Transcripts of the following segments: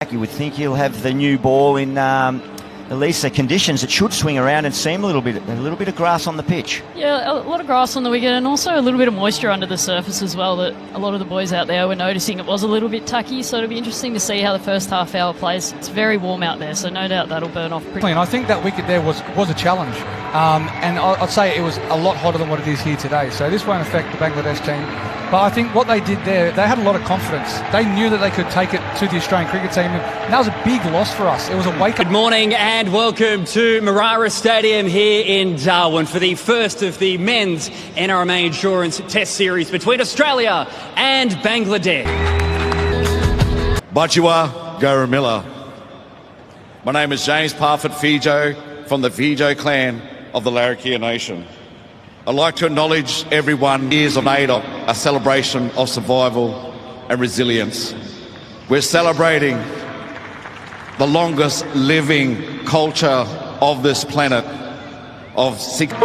You would think he'll have the new ball in at least the conditions. It should swing around and seem a little bit of grass on the pitch. Yeah, a lot of grass on the wicket and also a little bit of moisture under the surface as well that a lot of the boys out there were noticing. It was a little bit tucky, so it'll be interesting to see how the first half hour plays. It's very warm out there, so no doubt that'll burn off pretty. I think that wicket there was a challenge, and I'd say it was a lot hotter than what it is here today, so this won't affect the Bangladesh team. But I think what they did there, they had a lot of confidence. They knew that they could take it to the Australian cricket team, and that was a big loss for us. It was a wake-up. Good morning and welcome to Marara Stadium here in Darwin for the first of the men's NRMA Insurance Test Series between Australia and Bangladesh. Bajua Garamilla. My name is James Parfitt Fijo from the Fijo clan of the Larrakia Nation. I'd like to acknowledge everyone years of NATO, a celebration of survival and resilience. We're celebrating the longest living culture of this planet of six.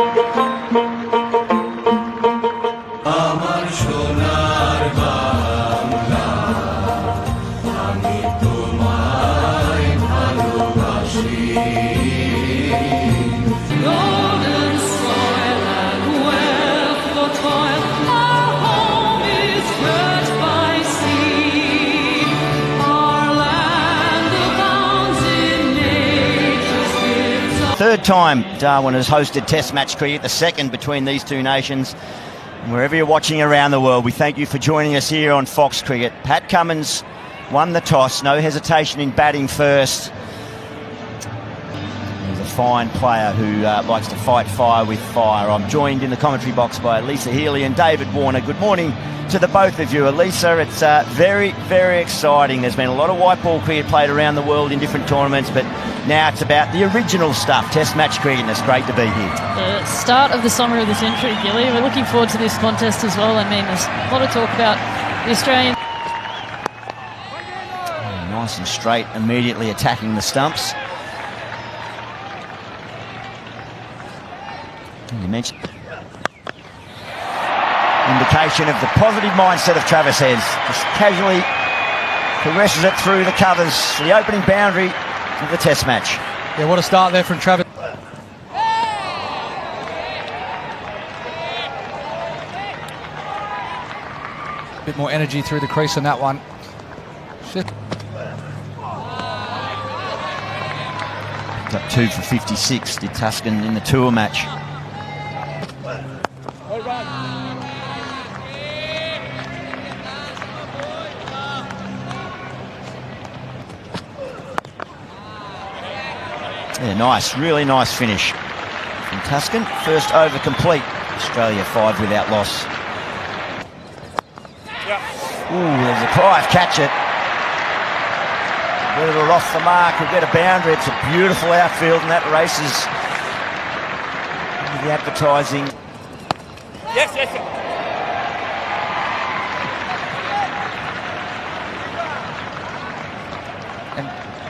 Third time Darwin has hosted Test match cricket, the second between these two nations. And wherever you're watching around the world, we thank you for joining us here on Fox Cricket. Pat Cummins won the toss, no hesitation in batting first. He's a fine player who likes to fight fire with fire. I'm joined in the commentary box by Lisa Healy and David Warner. Good morning to the both of you. Elisa, it's very, very exciting. There's been a lot of white ball cricket played around the world in different tournaments, but now it's about the original stuff, Test match cricket, and it's great to be here. The start of the summer of the century, Gilly. We're looking forward to this contest as well. I mean, there's a lot of talk about the Australian. Nice and straight, immediately attacking the stumps. You mentioned indication of the positive mindset of Travis Heads. Just casually caresses it through the covers for the opening boundary of the Test match. Yeah, what a start there from Travis. A bit more energy through the crease on that one. Shit. Picked up 2 for 56, did Tuscan in the tour match. Yeah, nice, really nice finish from Tuscan. First over complete. Australia 5 without loss. Ooh, there's a Clive, catch it. Whether we're off the mark, we'll get a boundary. It's a beautiful outfield, and that races into the advertising. Yes.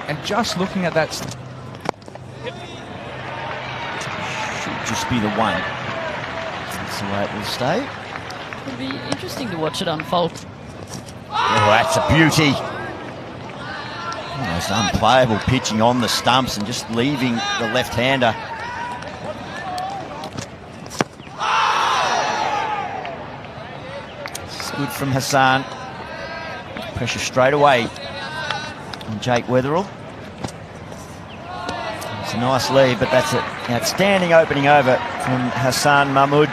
And just looking at that. Should just be the one. That's the way it will stay. It'll be interesting to watch it unfold. Oh, that's a beauty. Almost unplayable pitching on the stumps and just leaving the left-hander. This is good from Hassan. Pressure straight away on Jake Weatherall. It's a nice lead, but that's an outstanding opening over from Hassan Mahmood.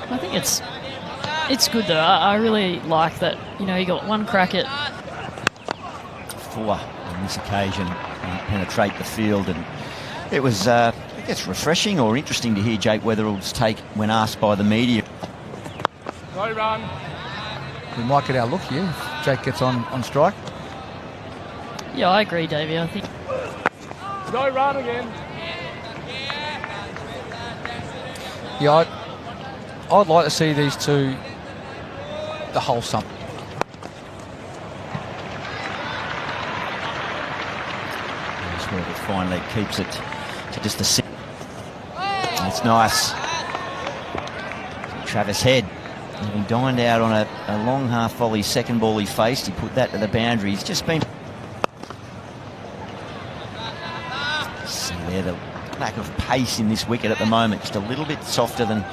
I think it's good though. I really like that. You know, you got one crack at 4 on this occasion, penetrate the field, and it was I guess refreshing or interesting to hear Jake Weatherall's take when asked by the media. No run. We might get our look here if Jake gets on strike. Yeah, I agree, Davey. I think No run again. Yeah, I'd like to see these two the whole summer. That's where it finally keeps it to just a 6. That's nice. Travis Head He dined out on a long half volley second ball he faced. He put that to the boundary. He's just been... See there, the lack of pace in this wicket at the moment. Just a little bit softer than...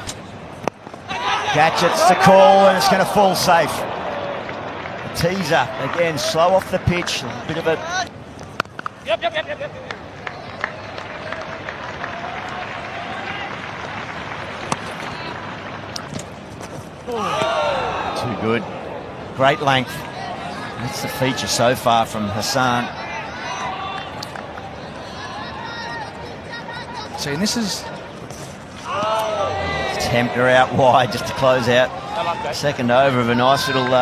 Catch, it's the call, and it's going to fall safe. A teaser, again, slow off the pitch. A bit of a... Too good. Great length. That's the feature so far from Hassan. See, and this is... Tempter out wide just to close out. Second over of a nice little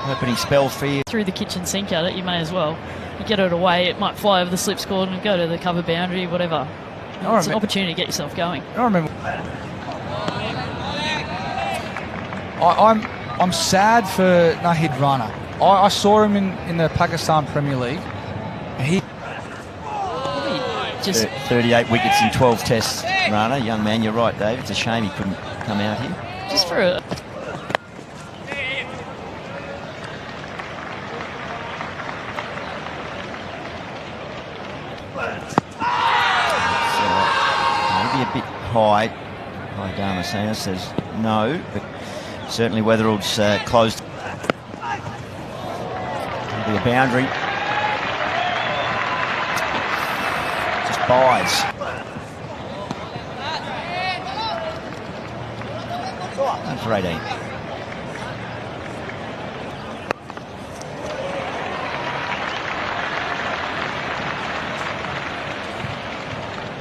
opening spell for you. Through the kitchen sink at it, you may as well. You get it away, it might fly over the slip score and go to the cover boundary, whatever. It's an opportunity to get yourself going. I remember... I'm sad for Nahid Rana. I saw him in the Pakistan Premier League. He just 38 wickets in 12 tests, Rana. Young man, you're right, Dave. It's a shame he couldn't come out here. just for a... Maybe a bit high. Damasceno says no, but certainly Weatherall's closed. Maybe a boundary. Just buys. And for 18.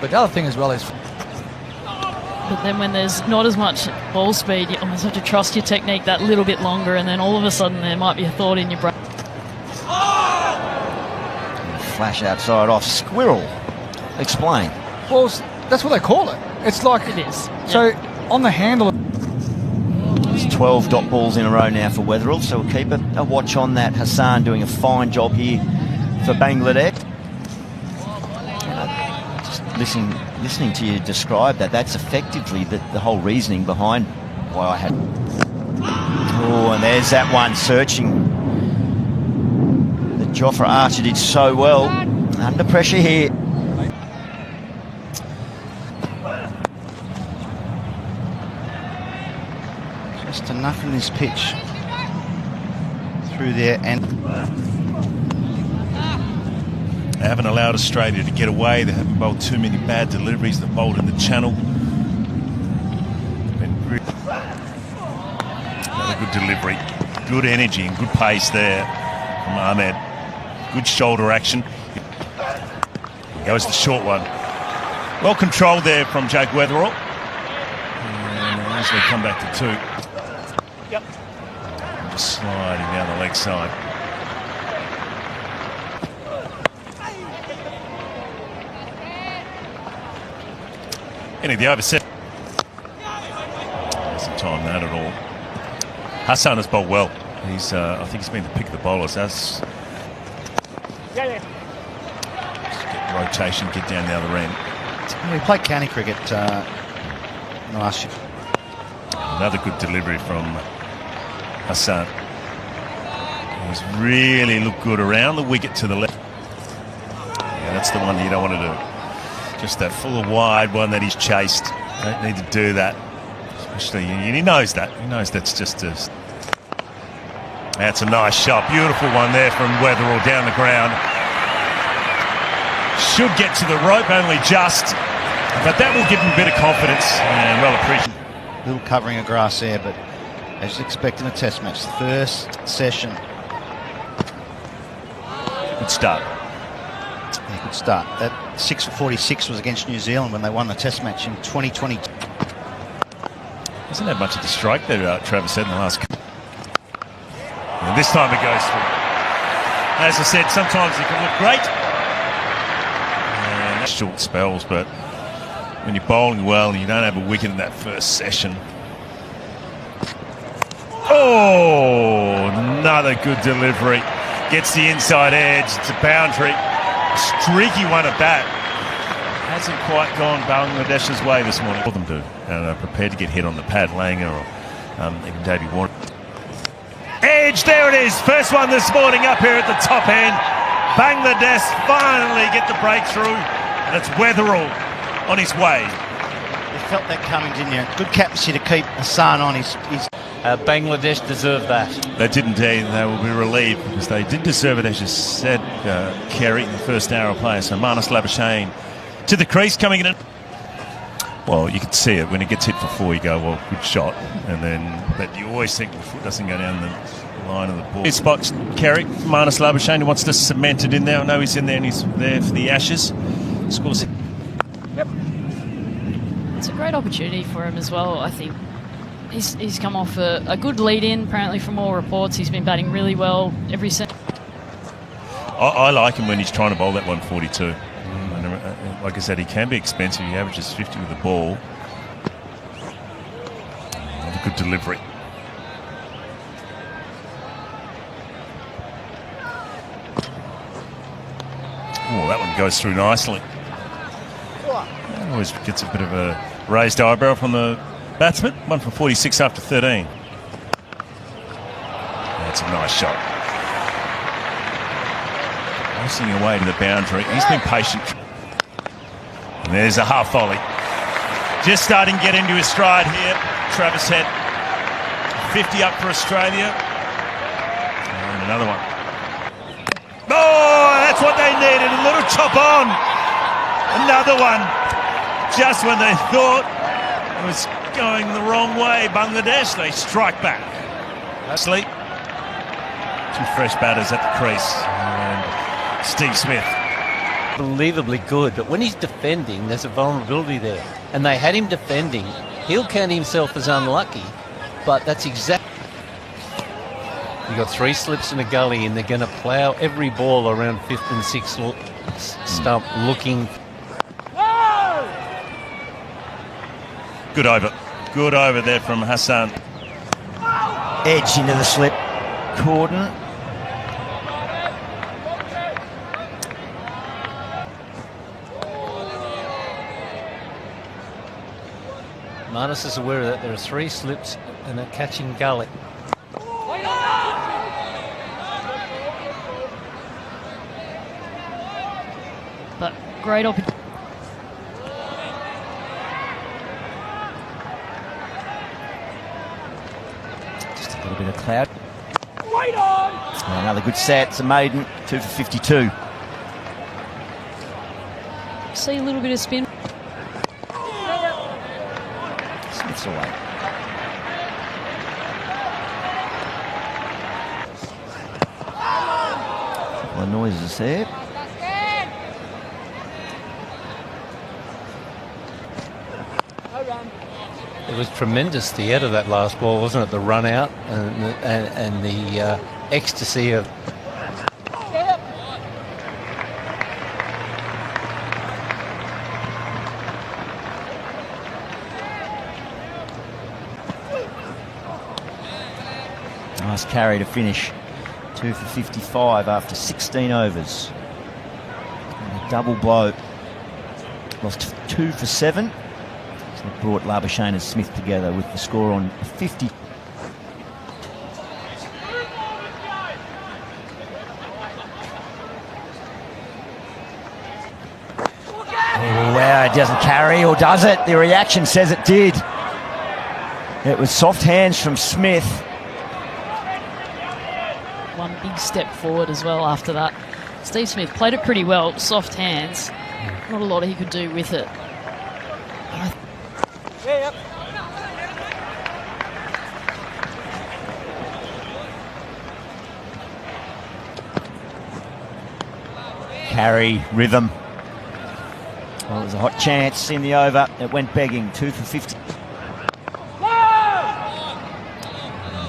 But the other thing as well is... But then when there's not as much ball speed, you almost have to trust your technique that little bit longer, and then all of a sudden there might be a thought in your brain. Flash outside off. Squirrel. Explain. Well, that's what they call it. It's like... It is. So, on the handle... It's 12 dot balls in a row now for Weatherall, so we'll keep a watch on that. Hassan doing a fine job here for Bangladesh. Just listening to you describe that's effectively the whole reasoning behind why I had... Oh, and there's that one searching. That Jofra Archer did so well. Under pressure here. Just enough in this pitch through there, and they haven't allowed Australia to get away. They haven't bowled too many bad deliveries. They've bowled in the channel. Another good delivery, good energy and good pace there from Ahmed. Good shoulder action. Goes the short one. Well controlled there from Jake Weatherall. And as they come back to two. Yep. Just sliding down the leg side. Anyway, the over set. Doesn't time that at all. Hassan has bowled well. He's, I think he's been the pick of the bowlers. Just get rotation, get down the other end. we played county cricket in the last year. Another good delivery from Hassan. He's really looked good around the wicket to the left. Yeah, that's the one you don't want to do. Just that full wide one that he's chased. Don't need to do that. Especially, and he knows that. He knows that's just a... That's a nice shot. Beautiful one there from Weatherall down the ground. Should get to the rope, only just. But that will give him a bit of confidence and well appreciated. Little covering of grass there, but as you'd expect in a test match, the first session. Good start. Yeah, good start. That 6 for 46 was against New Zealand when they won the test match in 2020. Hasn't had much of the strike there, Travis said in the last couple. And this time it goes through. As I said, sometimes it can look great. And that's short spells, but when you're bowling well and you don't have a wicket in that first session. Oh, another good delivery. Gets the inside edge. It's a boundary. A streaky one at bat. Hasn't quite gone Bangladesh's way this morning. All of them do. And are prepared to get hit on the pad. Langer or Even Davey Warner. Edge, there it is. First one this morning up here at the top end. Bangladesh finally get the breakthrough, and it's Weatherall on his way. You felt that coming, didn't you? Good captaincy to keep Hassan on his Bangladesh deserve that. They did indeed. They will be relieved because they did deserve it, as you said, Kerry, in the first hour of play. So Marnus Labuschagne to the crease, coming in. Well, you can see it when it gets hit for 4. You go, well, good shot, and then but you always think the foot doesn't go down the line of the ball. His spots, Kerry, Marnus Labuschagne, who wants to cement it in there. I know he's in there and he's there for the Ashes. Scores it. It's a great opportunity for him as well, I think. He's come off a good lead-in, apparently, from all reports. He's been batting really well every set. I like him when he's trying to bowl that 142. Like I said, he can be expensive. He averages 50 with the ball. Another good delivery. Oh, that one goes through nicely. Always gets a bit of a raised eyebrow from the batsman. 1 for 46 after 13. That's a nice shot. Racing away to the boundary. He's been patient. And there's a half volley. Just starting to get into his stride here. Travis Head. 50 up for Australia. And another one. Oh, that's what they needed. A little chop on. Another one. Just when they thought it was going the wrong way, Bangladesh, they strike back. Sleep. 2 fresh batters at the crease. And Steve Smith. Unbelievably good, but when he's defending, there's a vulnerability there. And they had him defending. He'll count himself as unlucky, but that's exactly... You've got 3 slips in a gully, and they're going to plough every ball around 5th and 6th stump looking... Good over. Good over there from Hassan. Edge into the slip. Corden. Marnus is aware of that. There are 3 slips and a catching gully. But great opportunity. Just a little bit of cloud. Another good set. It's a maiden. 2 for 52. See a little bit of spin. Smith's away. Couple of noises there. It was tremendous, the end of that last ball, wasn't it? The run out and the ecstasy of... Nice carry to finish. 2 for 55 after 16 overs. And a double blow. Lost 2 for 7. So it brought Labuschagne and Smith together with the score on 50. Oh, wow, it doesn't carry, or does it? The reaction says it did. It was soft hands from Smith. One big step forward as well after that. Steve Smith played it pretty well. Soft hands. Not a lot he could do with it. Carry, rhythm. Well, it was a hot chance in the over. It went begging. 2 for 50.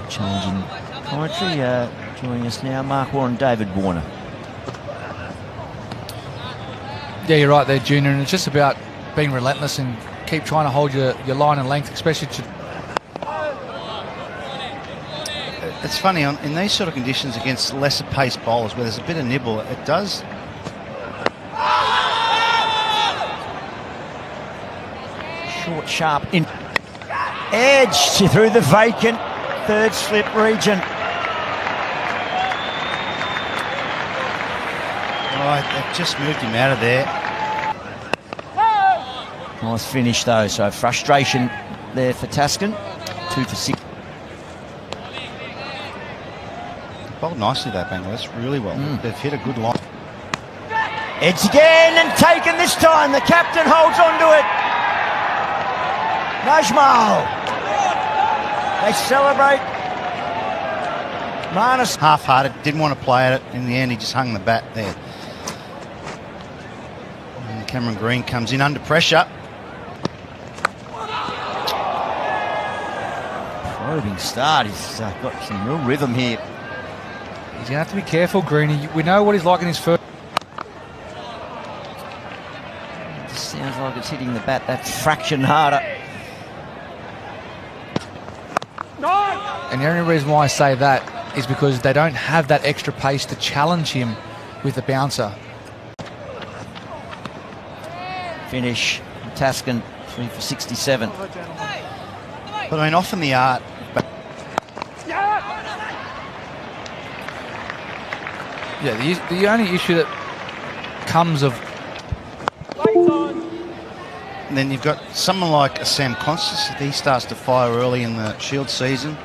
Changing commentary. Joining us now, Mark Warren, David Warner. Yeah, you're right there, Junior, and it's just about being relentless and keep trying to hold your line and length, especially to... It's funny, in these sort of conditions against lesser paced bowlers where there's a bit of nibble, it does... Short, sharp in. Edge through the vacant third slip region. Right, they've just moved him out of there. Nice finish though, so frustration there for Taskin. 2 for 6. Bowled nicely though, Bangladesh, really well. They've hit a good line. Edge again and taken this time. The captain holds on to it. Najmal. They celebrate. Marnus. Half-hearted, didn't want to play at it. In the end, he just hung the bat there. And Cameron Green comes in under pressure. Probing start. He's got some real rhythm here. He's going to have to be careful, Greeny. We know what he's like in his first. It sounds like it's hitting the bat that fraction harder. And the only reason why I say that is because they don't have that extra pace to challenge him with the bouncer. Finish. Taskin 3 for 67. But I mean, often the art. Yeah, the only issue that comes of. And then you've got someone like Sam Constance. He starts to fire early in the Shield season.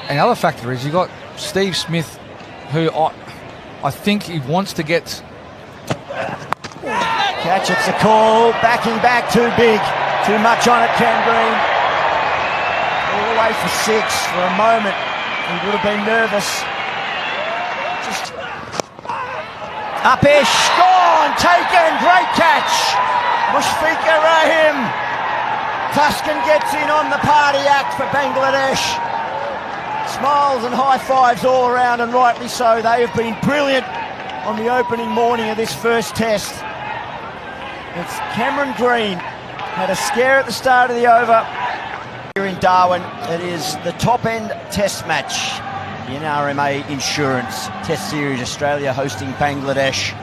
And the other factor is you've got Steve Smith, who I think he wants to get. Catch, it's a call. Backing back too big. Too much on it, Cam Green. All the way for 6 for a moment. He would have been nervous. Just up-ish, gone, taken, great catch. Mushfiqur Rahim. Taskin gets in on the party act for Bangladesh. Smiles and high fives all around, and rightly so. They have been brilliant on the opening morning of this first test. It's Cameron Green. Had a scare at the start of the over. Here in Darwin, it is the top-end test match. The NRMA Insurance Test Series, Australia hosting Bangladesh.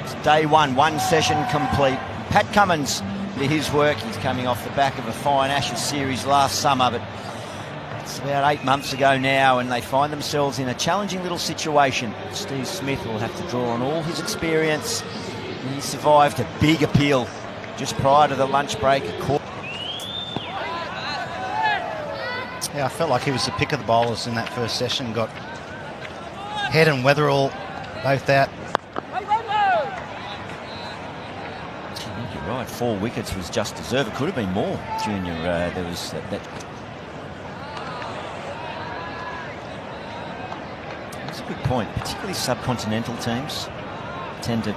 It's day one session complete. Pat Cummins did his work. He's coming off the back of a fine Ashes series last summer, but it's about 8 months ago now, and they find themselves in a challenging little situation. Steve Smith will have to draw on all his experience. He survived a big appeal just prior to the lunch break. Yeah, I felt like he was the pick of the bowlers in that first session. Got Head and Weatherall both out. I think you're right. 4 wickets was just deserved. It could have been more, Junior. There was that. That's a good point. Particularly subcontinental teams tend to.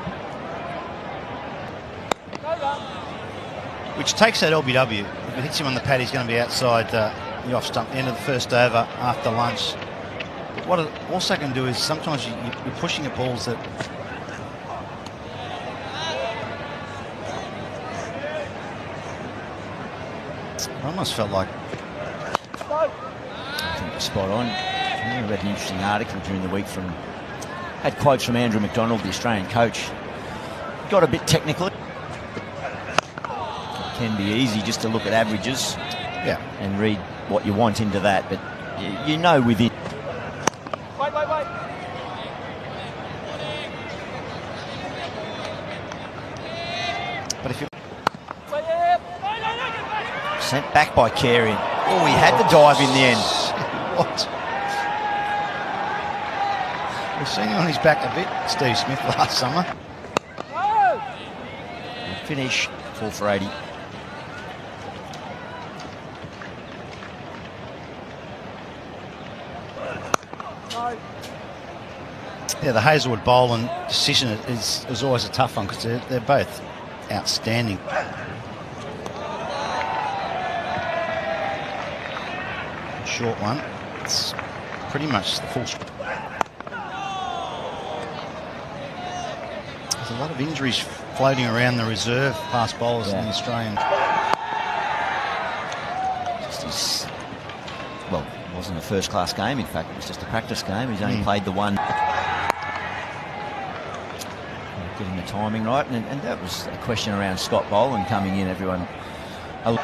Which takes that LBW. If it hits him on the pad, he's going to be outside the off stump, end of the first over after lunch. But what it also can do is sometimes you're pushing at balls that. I almost felt like. I think you're spot on. I read an interesting article during the week had quotes from Andrew McDonald, the Australian coach. Got a bit technical. Can be easy just to look at averages, and read what you want into that, but you know within. But if you sent back by Carey, oh, he had to dive in the end. What? We've seen him on his back a bit, Steve Smith, last summer. Finish 4 for 80. Yeah, the Hazelwood bowl and decision is always a tough one because they're both outstanding. Short one. It's pretty much the full. There's a lot of injuries floating around the reserve fast bowlers in the Australian. Well, it wasn't a first-class game. In fact, it was just a practice game. He's only played the one. Getting the timing right, and that was a question around Scott Boland coming in. Everyone Smith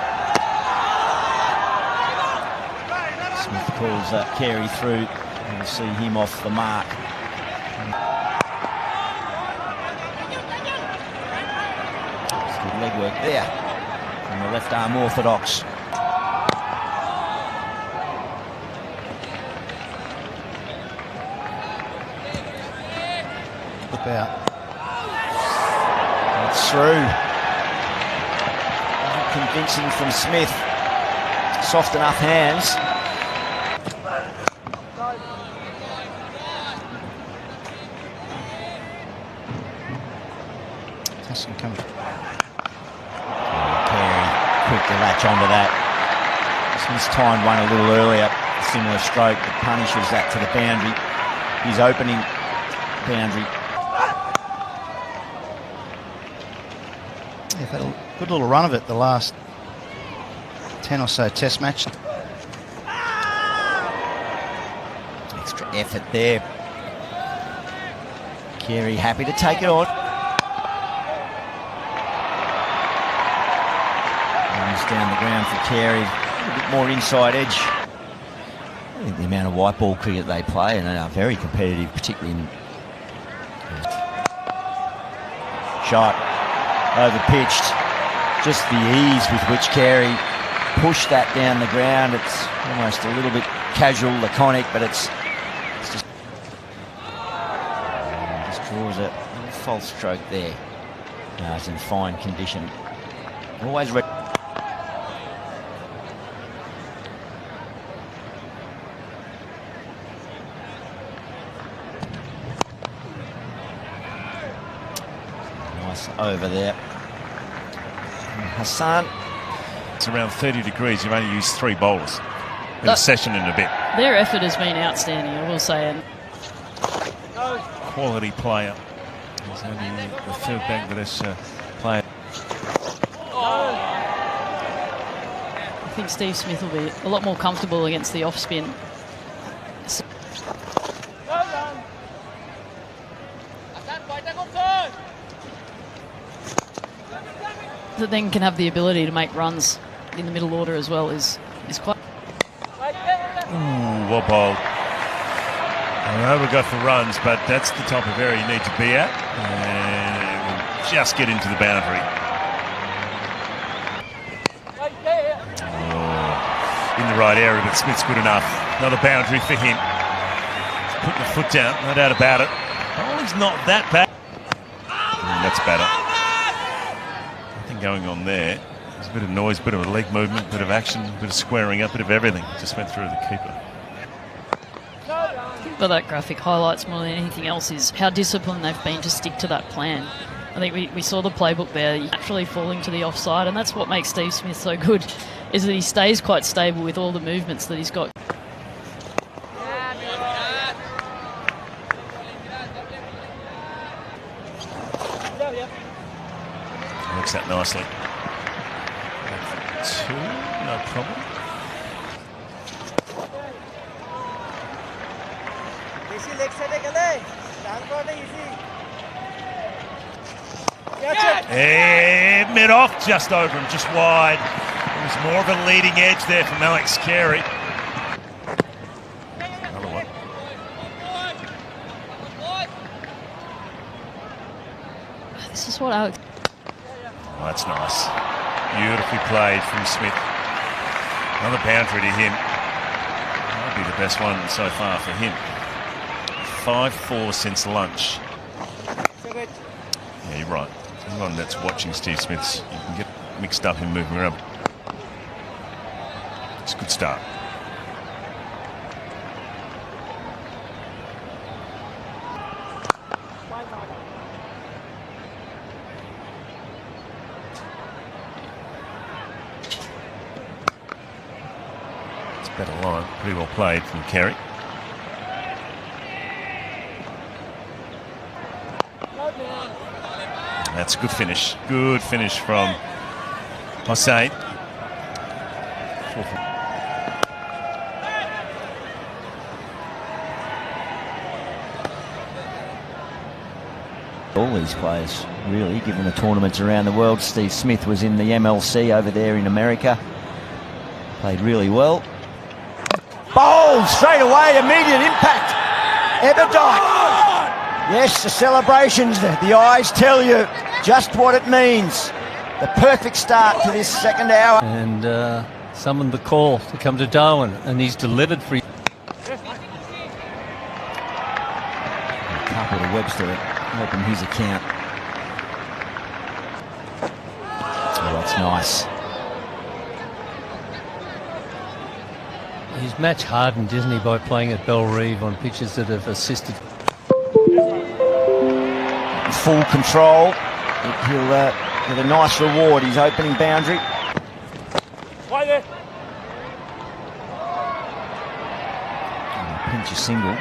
calls Carey through. We'll see him off the mark. It's good leg work there from the left arm orthodox. Flip out. It's through. Convincing from Smith. Soft enough hands. Tassin comes. Carey quick to latch onto that. Smith's timed one a little earlier. Similar stroke that punishes that to the boundary. His opening boundary. They've had a good little run of it the last 10 or so test match. Extra effort there. Carey happy to take it on. Runs down the ground for Carey. A bit more inside edge. I think the amount of white ball cricket they play and they are very competitive, particularly in shot. Overpitched. Just the ease with which Carey pushed that down the ground. It's almost a little bit casual, laconic, but it's just draws a false stroke there. No, it's in fine condition. Always ready. Nice over there. Hassan. It's around 30 degrees. You've only used 3 bowlers in a session in a bit. Their effort has been outstanding, I will say. And Quality player. He's only the third Bangladesh player. I think Steve Smith will be a lot more comfortable against the off-spin. That then can have the ability to make runs in the middle order as well is quite... Ooh, well bowled. I know we'll go for runs, but that's the type of area you need to be at. And we'll just get into the boundary. Oh, in the right area, but Smith's good enough. Another boundary for him. Putting the foot down, no doubt about it. Bowling's not that bad. That's better. Nothing going on there. There's a bit of noise, bit of a leg movement, bit of action, bit of squaring up, bit of everything. Just went through the keeper. But that graphic highlights more than anything else is how disciplined they've been to stick to that plan. I think we saw the playbook there, actually falling to the offside, and that's what makes Steve Smith so good, is that he stays quite stable with all the movements that he's got. Works that nicely. 2, no problem. And mid off, just over him, just wide. It was more of a leading edge there from Alex Carey. Another one. This is what Alex... Oh, that's nice. Beautifully played from Smith. Another boundary to him. Might be the best one so far for him. 5-4 since lunch. Yeah, you're right. Anyone that's watching Steve Smith's, you can get mixed up in moving around. It's a good start. It's a better line. Pretty well played from Carey. That's a good finish. Good finish from Hossain. All these players, really, given the tournaments around the world. Steve Smith was in the MLC over there in America. Played really well. Bowled straight away, immediate impact. Eberdyke. Yes, the celebrations, the eyes tell you just what it means. The perfect start to this second hour. And summoned the call to come to Darwin, and he's delivered for. Couple to Webster open his account. Oh, that's nice. He's match hardened, isn't he, by playing at Bellerive on pitches that have assisted. Full control. He'll get a nice reward. His opening boundary. Pinch a single.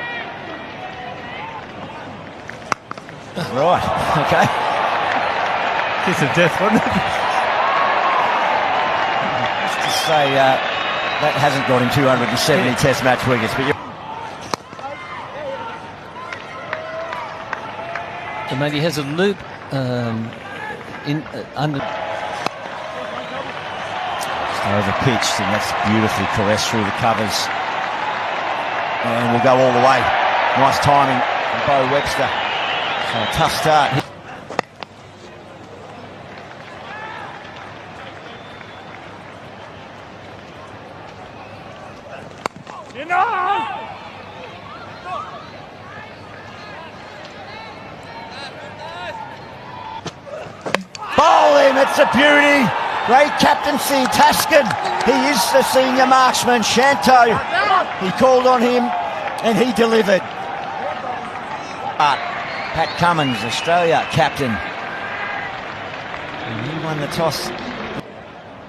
Right, okay. Kiss of death, wasn't it? Just to say, that hasn't got him 270 Test match wickets, but Mate, he has a loop under. Just over pitched, and that's beautifully caressed through the covers. And we'll go all the way. Nice timing from Bo Webster. So a tough start. Bowl him, it's a beauty. Great captaincy, Taskin. He is the senior marksman. Shanto, he called on him and he delivered. Pat Cummins, Australia captain. And he won the toss.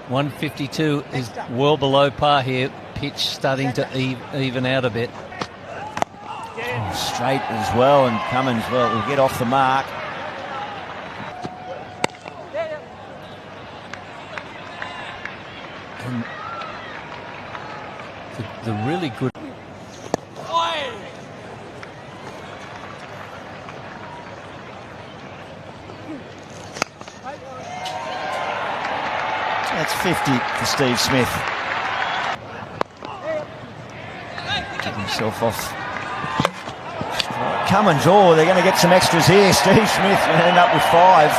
152 is well below par here. Pitch starting to even out a bit. Oh, straight as well, and Cummins, well, will get off the mark. And the really good. That's 50 for Steve Smith. Get himself off. Cummins, oh, they're going to get some extras here. Steve Smith will end up with 5.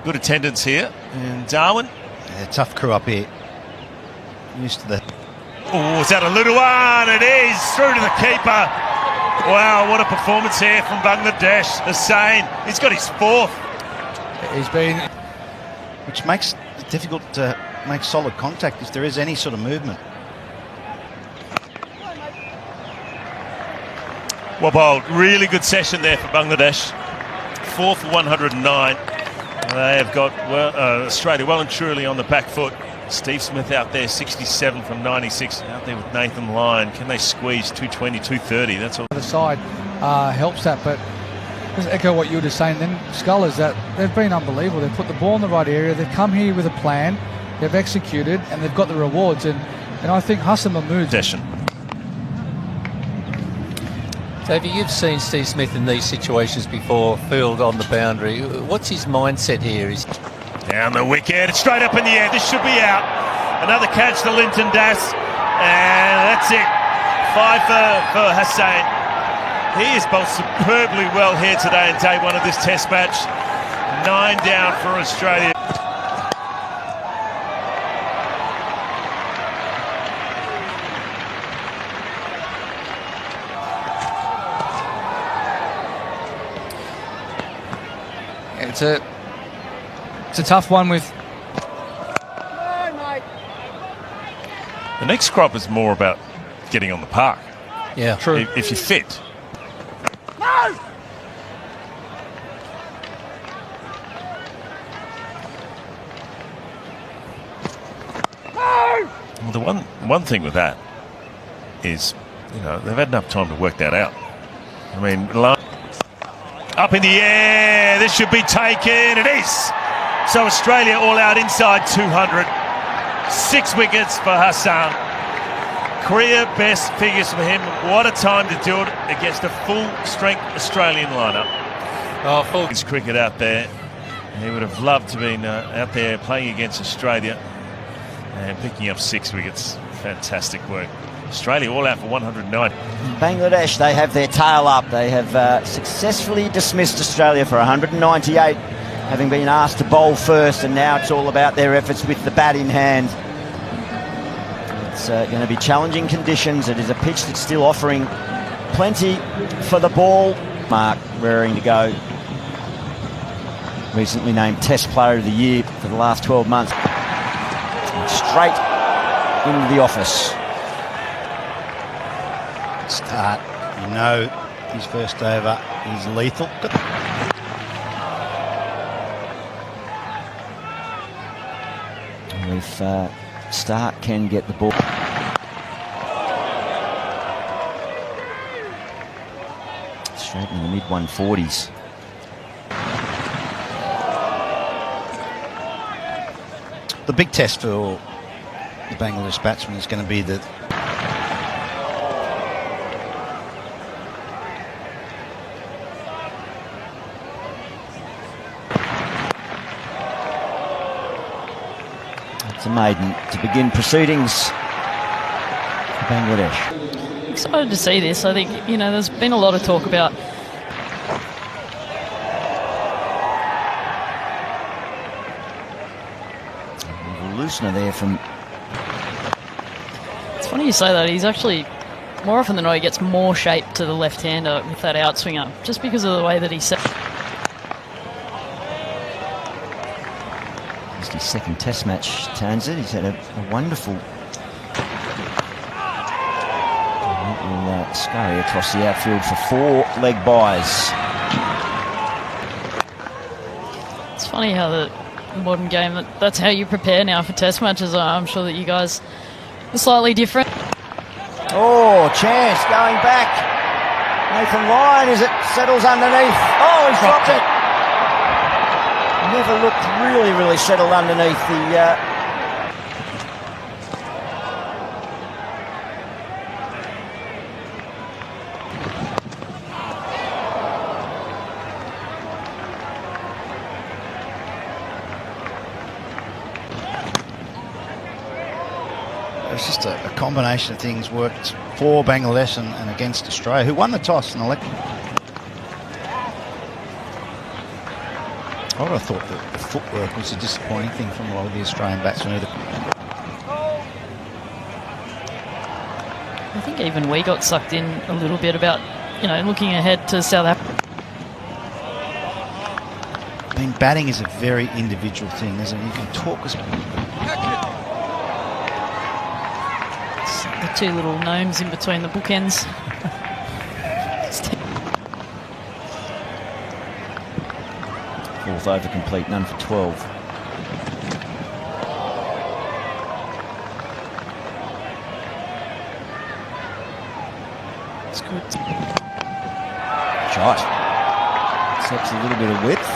Good attendance here in Darwin. Yeah, tough crew up here. Used to the. Oh, is that a little one? It is through to the keeper. Wow, what a performance here from Bangladesh. Hussain, he's got his 4th. He's been. Which makes it difficult to make solid contact if there is any sort of movement. Well bowled. Really good session there for Bangladesh. 4 for 109. They have got Australia well and truly on the back foot. Steve Smith out there, 67 from 96. Out there with Nathan Lyon. Can they squeeze 220, 230? That's all. The side helps that, but just echo what you were just saying then, Scullers, that they've been unbelievable. They've put the ball in the right area. They've come here with a plan. They've executed, and they've got the rewards. And I think Hassan Mahmood. Session. Davey, you've seen Steve Smith in these situations before, field on the boundary. What's his mindset here? Is Down the wicket, straight up in the air. This should be out. Another catch to Linton Das. And that's it. 5 for Hussain. He is bowled superbly well here today in day 1 of this Test match. 9 down for Australia. It's a tough one with. The next crop is more about getting on the park. yeah, True. If you're fit. Well, the one thing with that is, they've had enough time to work that out. I mean, up in the air, this should be taken. It is. So Australia all out inside 200. 6 wickets for Hassan. Career best figures for him. What a time to do it against a full-strength Australian lineup. Oh, full. His cricket out there. He would have loved to have been out there playing against Australia and picking up 6 wickets. Fantastic work. Australia all out for 109. Bangladesh, they have their tail up. They have successfully dismissed Australia for 198, having been asked to bowl first, and now it's all about their efforts with the bat in hand. It's going to be challenging conditions. It is a pitch that's still offering plenty for the ball. Mark raring to go. Recently named Test Player of the Year for the last 12 months. Straight into the office. Start. You know his first over is lethal. If Stark can get the ball. Straight in the mid-140s. The big test for the Bangladesh batsman is going to be the It's a maiden to begin proceedings for Bangladesh. Excited to see this. I think, there's been a lot of talk about Loosener there from... It's funny you say that. He's actually, more often than not, he gets more shape to the left-hander with that outswinger, just because of the way that he set. It's his second test match, Tanzit. He's had a wonderful scurry across the outfield for 4 leg byes. It's funny how the modern game, that's how you prepare now for test matches. I'm sure that you guys are slightly different. Oh, chance going back. Nathan Lyon, as it settles underneath. Oh, he's dropped it. Never looked really settled underneath the... It's just a combination of things worked for Bangladesh and against Australia, who won the toss and elected. I would have thought that the footwork was a disappointing thing from a lot of the Australian batsmen. I think even we got sucked in a little bit about, looking ahead to South Africa. I mean, batting is a very individual thing, isn't it? You can talk as... The 2 little gnomes in between the bookends. Fourth over complete, none for 12. It's good. Shot. Accepts a little bit of width.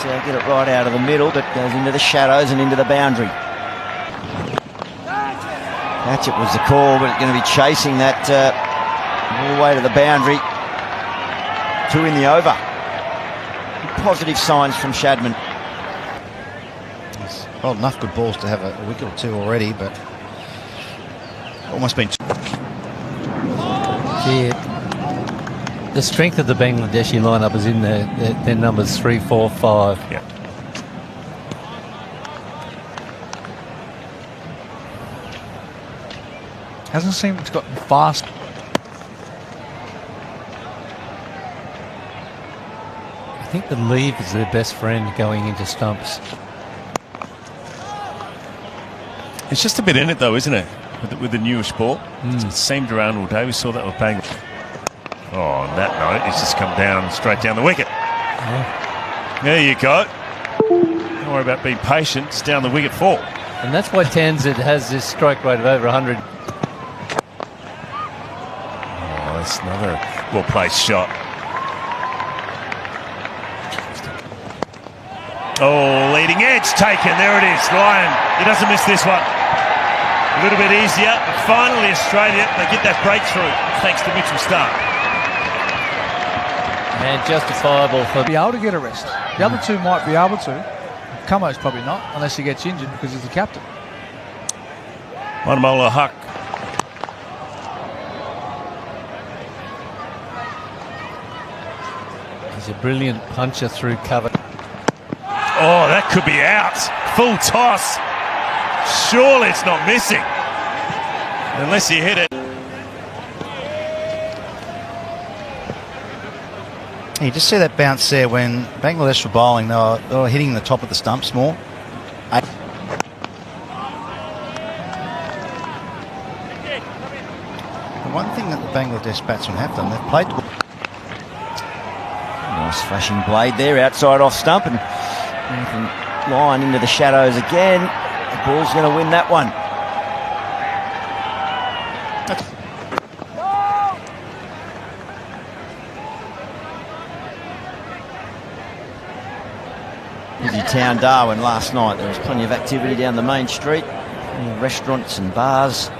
To get it right out of the middle, but goes into the shadows and into the boundary. Hatchett was the call, but going to be chasing that all the way to the boundary. 2 in the over. Positive signs from Shadman. Well, enough good balls to have a wicket or 2 already, but almost been... The strength of the Bangladeshi lineup is in their numbers 3, 4, 5. Yeah. Hasn't seemed to gotten fast. I think the lead is their best friend going into stumps. It's just a bit in it, though, isn't it? With the newish ball. It's seemed around all day. We saw that with Bangladesh. Oh, on that note, he's just come down, straight down the wicket. Yeah. There you go. Don't worry about being patient. It's down the wicket 4. And that's why Tanzit has this strike rate of over 100. Oh, that's another well-placed shot. Oh, leading edge taken. There it is. Lyon. He doesn't miss this one. A little bit easier, but finally Australia, they get that breakthrough thanks to Mitchell Starc. And justifiable for Be able to get a rest. The other two might be able to. Cumo's probably not, unless he gets injured because he's the captain. Wanamola Huck. He's a brilliant puncher through cover. Oh, that could be out. Full toss. Surely it's not missing. Unless you hit it. You just see that bounce there when Bangladesh were bowling. They were hitting the top of the stumps more. The one thing that the Bangladesh batsmen have done, they've played. Nice flashing blade there, outside off stump, and Nathan Lyon into the shadows again. The ball's going to win that one. Busy town Darwin last night. There was plenty of activity down the main street, restaurants and bars.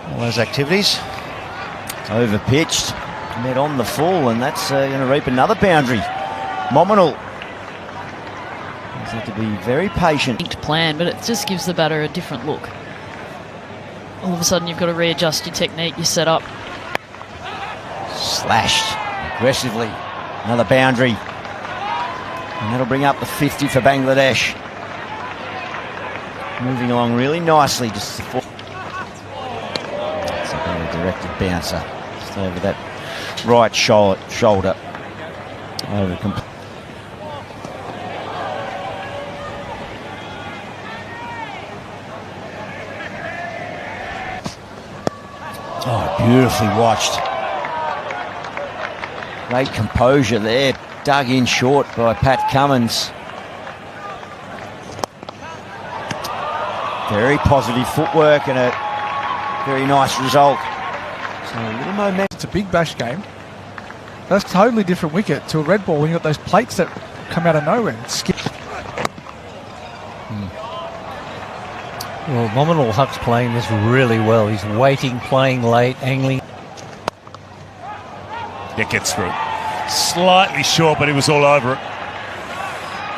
All those activities. Overpitched, met on the full, and that's going to reap another boundary. Mominal has to be very patient. Plan, but it just gives the batter a different look. All of a sudden, you've got to readjust your technique, your setup. Slashed aggressively. Another boundary. And that'll bring up the 50 for Bangladesh. Moving along really nicely. Just it's a very directed bouncer. Just over that right shoulder. Over Oh, beautifully watched. Great composure there. Dug in short by Pat Cummins. Very positive footwork and a very nice result. So a little momentum. It's a big bash game. That's a totally different wicket to a red ball when you've got those plates that come out of nowhere. Skip. Well, Mominal Huck's playing this really well. He's waiting, playing late, angling. It gets through. Slightly short, but he was all over it.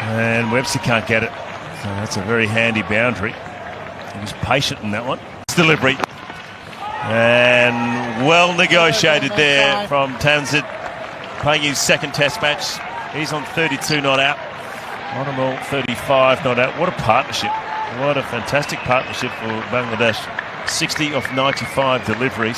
And Webster can't get it. So that's a very handy boundary. He was patient in that one. Delivery. And well negotiated there from Townsend, playing his second test match. He's on 32 not out. Wanamola 35 not out. What a partnership. What a fantastic partnership for Bangladesh. 60 of 95 deliveries.